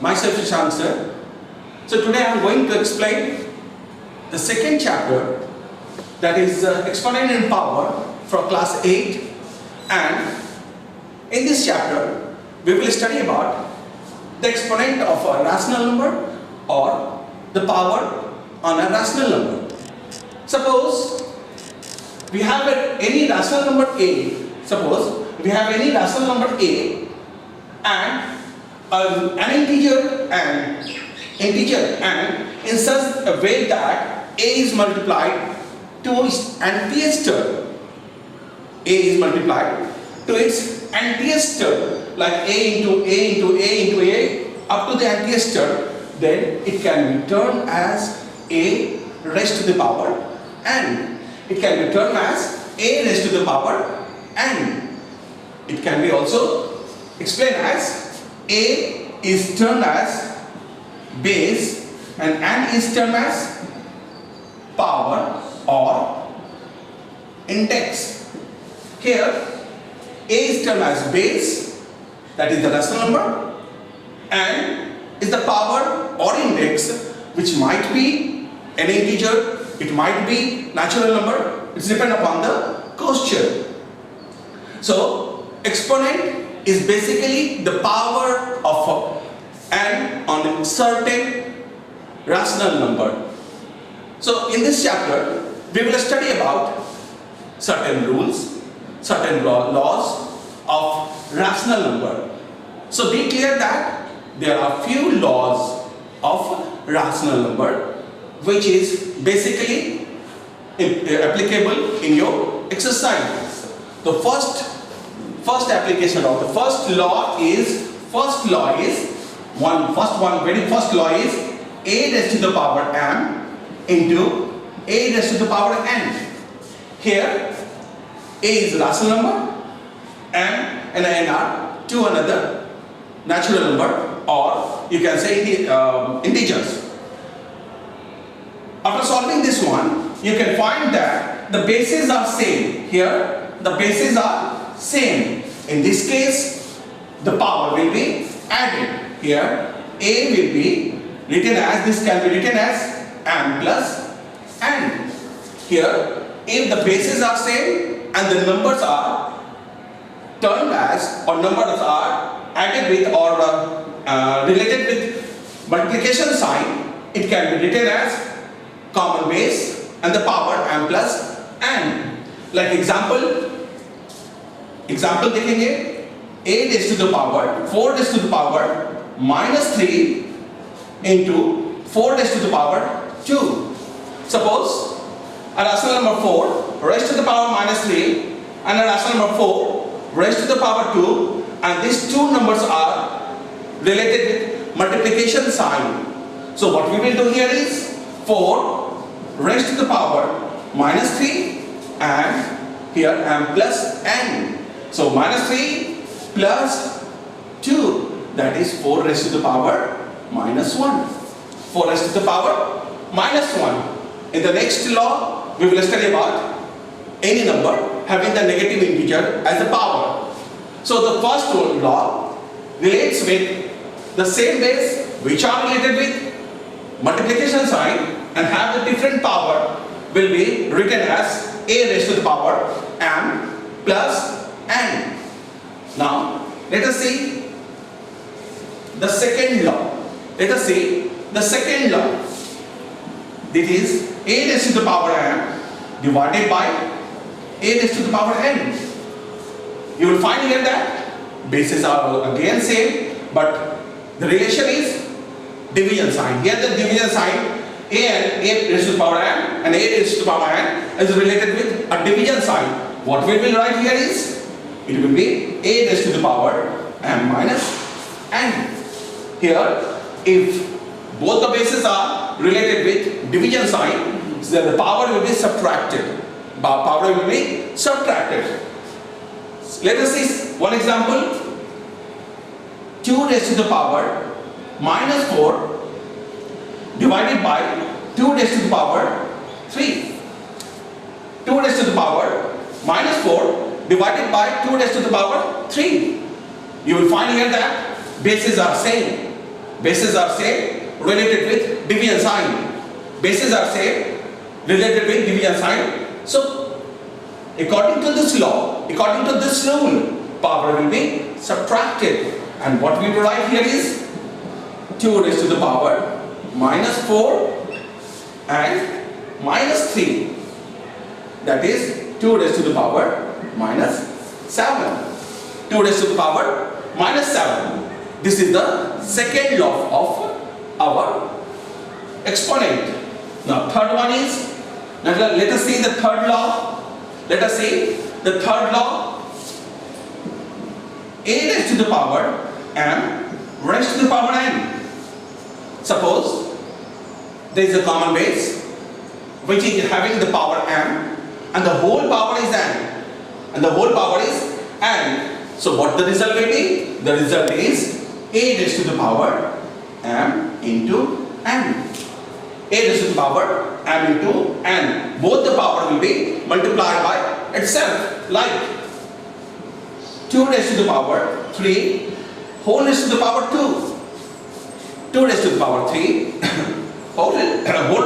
myself Shashank sir. So today I am going to explain the second chapter, that is exponent in power for class 8, and in this chapter we will study about the exponent of a rational number or the power on a rational number. Suppose we have any rational number A. Suppose we have any rational number A and an integer and in such a way that A is multiplied to its nth term. A is multiplied to its nth term, like A into A into A into A up to the nth term, then it can be turned as A raised to the power n. It can be turned as A raised to the power n. It can be also explained as A is termed as base and n is termed as power or index. Here A is termed as base, that is the rational number, and is the power or index, which might be an integer, it might be natural number, it's depend upon the question. So exponent is basically the power of n on a certain rational number. So in this chapter we will study about certain rules, certain laws of rational number. So be clear that there are few laws of rational number which is basically applicable in your exercise. The first application of the first law is very first law is A raised to the power m into A raised to the power n. Here A is rational number, m and n are two another natural number, or you can say integers. After solving this one, you can find that the bases are same. Here the bases are same. In this case the power will be added. Here A will be written as, this can be written as m plus n. Here if the bases are same and the numbers are turned as, or numbers are added with or related with multiplication sign, it can be written as common base and the power m plus n. Like example देखेंगे, A raised to the power 4 raised to the power minus 3 into 4 raised to the power 2. Suppose a rational number 4 raised to the power minus 3 and a rational number 4 raised to the power 2, and these two numbers are related with multiplication sign. So what we will do here is 4 raised to the power minus 3 and here m plus n. So minus 3 plus 2, that is 4 raised to the power minus 1. 4 raised to the power minus 1. In the next law, we will study about any number having the negative integer as a power. So the first law relates with the same base which are related with multiplication sign and have the different power will be written as A raised to the power m plus n. Now let us see the second law. This is A raised to the power m divided by A raised to the power n. You will find here that bases are again same, but the relation is division sign. Here the division sign A raised to the power m and A raised to the power n is related with a division sign. What we will write here is, it will be A raised to the power m minus n. Here if both the bases are related with division sign, then the power will be subtracted. Let us see one example. 2 raised to the power minus 4 divided by 2 raised to the power 3. 2 raised to the power minus 4 divided by 2 raised to the power 3. You will find here that bases are same. Bases are same, related with division sign. Bases are same, related with division sign. So, according to this law, according to this rule, power will be subtracted. And what we will write here is 2 raised to the power minus 4 and minus 3. That is 2 raised to the power minus 7. 2 raised to the power minus 7. This is the second law of our exponent. Now third one is, let us see the third law. Let us see the third law. A raised to the power m raised to the power n. Suppose there is a common base which is having the power m and the whole power is n. And the whole power is n. So what the result will be? The result is a raised to the power m into n. A raised to the power m into n. Both the power will be multiplied by itself, like 2 raised to the power 3 whole raised to the power 2. 2 raised to the power 3 whole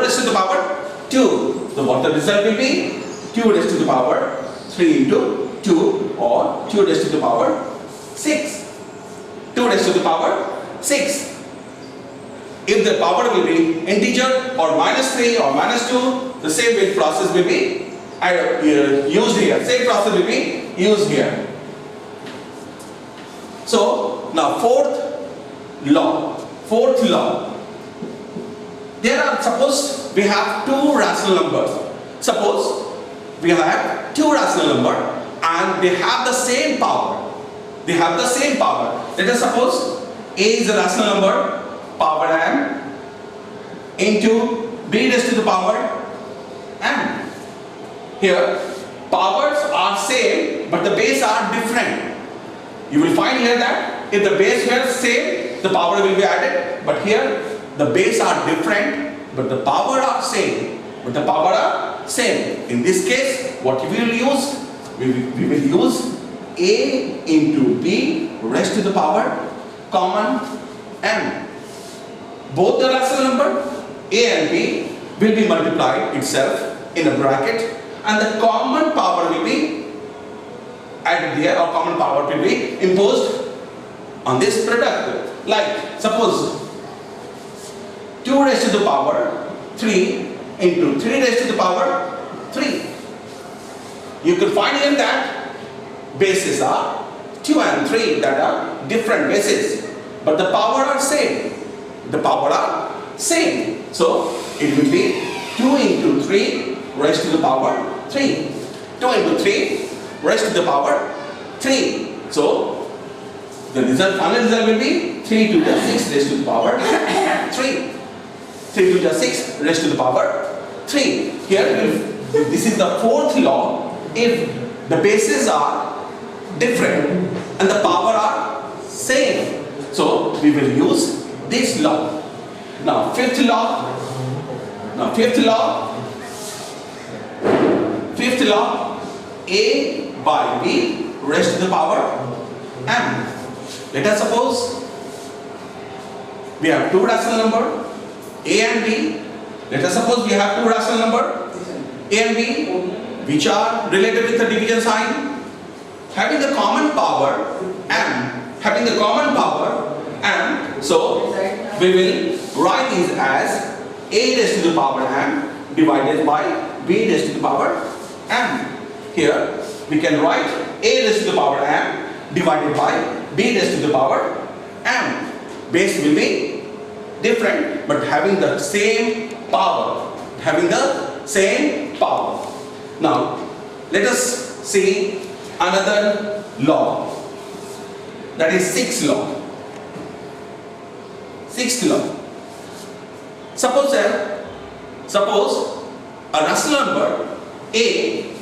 raised to the power 2. So what the result will be? 2 raised to the power 3 into 2, or 2 raised to the power 6. 2 raised to the power 6. If the power will be integer or minus 3 or minus 2, the same process will be used here. Same process will be used here. So now fourth law. There are, suppose we have two rational numbers. Suppose we have two rational numbers and they have the same power. They have the same power. Let us suppose A is a rational number, power m, into b raised to the power m. Here powers are same but the base are different. You will find here that if the base here is same, the power will be added, but here the base are different but the power are same. In this case, what we will use? We will use a into b raised to the power common m. Both the rational number a and b will be multiplied itself in a bracket, and the common power will be added here, or common power will be imposed on this product. Like suppose 2 raised to the power 3 into 3 raised to the power 3. You can find here that bases are 2 and 3, that are different bases, but the power are same. So it will be 2 into 3 raised to the power 3. 2 into 3 raised to the power 3. So the final result will be 3 to the 6 raised to the power 3. 3 to the 6 raised to the power 3. Here, this is the fourth law. If the bases are different and the power are same, so we will use this law. Now fifth law. A by b raised to the power m. Let us suppose we have two rational numbers a and b. Let us suppose we have two rational numbers a and b which are related with the division sign, having the common power m. So we will write these as a raised to the power m divided by b raised to the power m. Here we can write a raised to the power m divided by b raised to the power m. Base will be different but having the same power. Now let us see another law, that is sixth law. Suppose a rational number a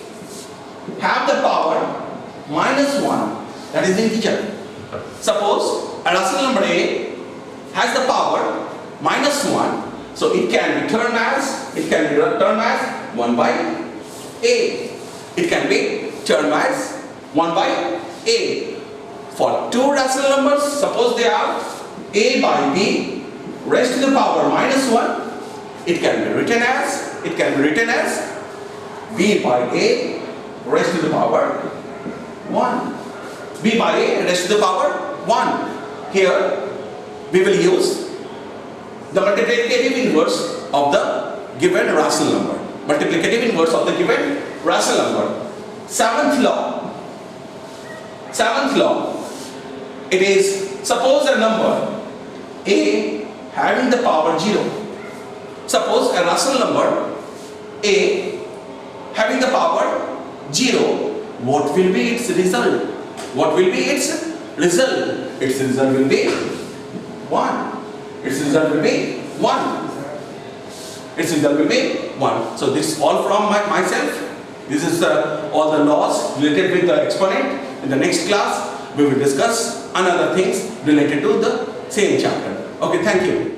have the power minus 1, that is integer. Suppose a rational number a has the power minus 1, so it can be turned as 1 by a. It can be turned as 1 by a. For two rational numbers, suppose they are a by b raised to the power minus 1, it can be written as b by a raised to the power 1. b by a raised to the power 1. Here we will use the multiplicative inverse of the given rational number. Multiplicative inverse of the given rational number. Seventh law. It is, suppose a number a having the power 0. Suppose a rational number a having the power 0. What will be its result? What will be its result? Its result will be 1. Its result will be 1. Its result will be 1. So this is all from myself. This is all the laws related with the exponent. In the next class, we will discuss another things related to the same chapter. Okay, thank you.